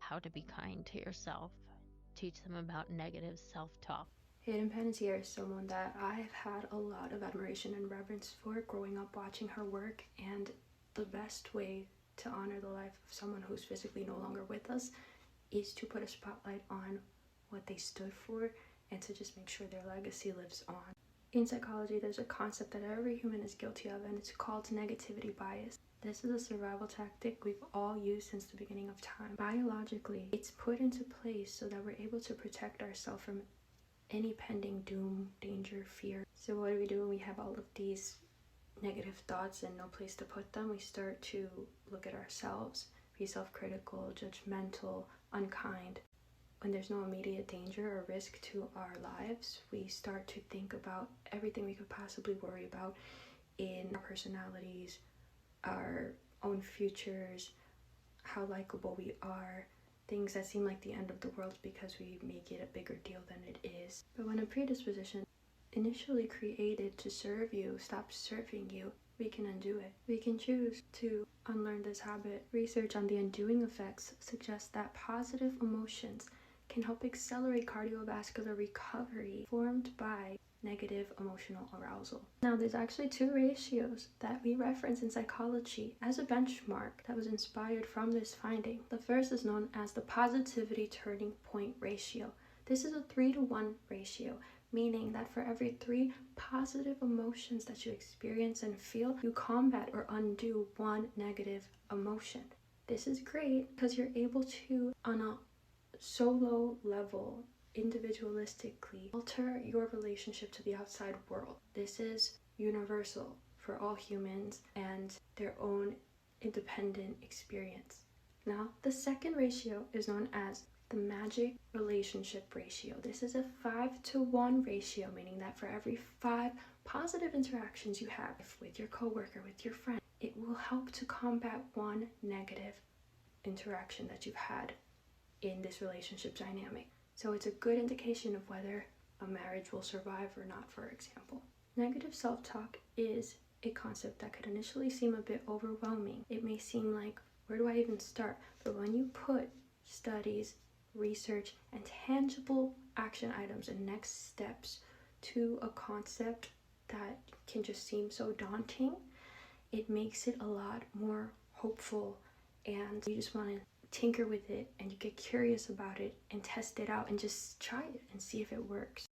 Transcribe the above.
how to be kind to yourself, teach them about negative self-talk. Hayden Panettiere is someone that I've had a lot of admiration and reverence for growing up watching her work, and the best way to honor the life of someone who's physically no longer with us is to put a spotlight on what they stood for and to just make sure their legacy lives on. In psychology, there's a concept that every human is guilty of, and it's called negativity bias. This is a survival tactic we've all used since the beginning of time. Biologically, it's put into place so that we're able to protect ourselves from any pending doom, danger, fear. So what do when we have all of these negative thoughts and no place to put them? We start to look at ourselves, be self-critical, judgmental, unkind. When there's no immediate danger or risk to our lives, we start to think about everything we could possibly worry about in our personalities, our own futures, how likable we are, things that seem like the end of the world because we make it a bigger deal than it is. But when a predisposition initially created to serve you stops serving you, we can undo it. We can choose to unlearn this habit. Research on the undoing effects suggests that positive emotions can help accelerate cardiovascular recovery formed by negative emotional arousal. Now, there's actually two ratios that we reference in psychology as a benchmark that was inspired from this finding. The first is known as the positivity turning point ratio. This is a 3-to-1 ratio, meaning that for every 3 positive emotions that you experience and feel, you combat or undo 1 negative emotion. This is great because you're able to, on a solo level, individualistically, alter your relationship to the outside world. This is universal for all humans and their own independent experience. Now, the second ratio is known as the magic relationship ratio. This is a 5-to-1 ratio, meaning that for every 5 positive interactions you have with your coworker, with your friend, it will help to combat 1 negative interaction that you've had in this relationship dynamic. So it's a good indication of whether a marriage will survive or not, for example. Negative self-talk is a concept that could initially seem a bit overwhelming. It may seem like, where do I even start? But when you put studies, research, and tangible action items and next steps to a concept that can just seem so daunting, it makes it a lot more hopeful, and you just want to tinker with it and you get curious about it and test it out and just try it and see if it works.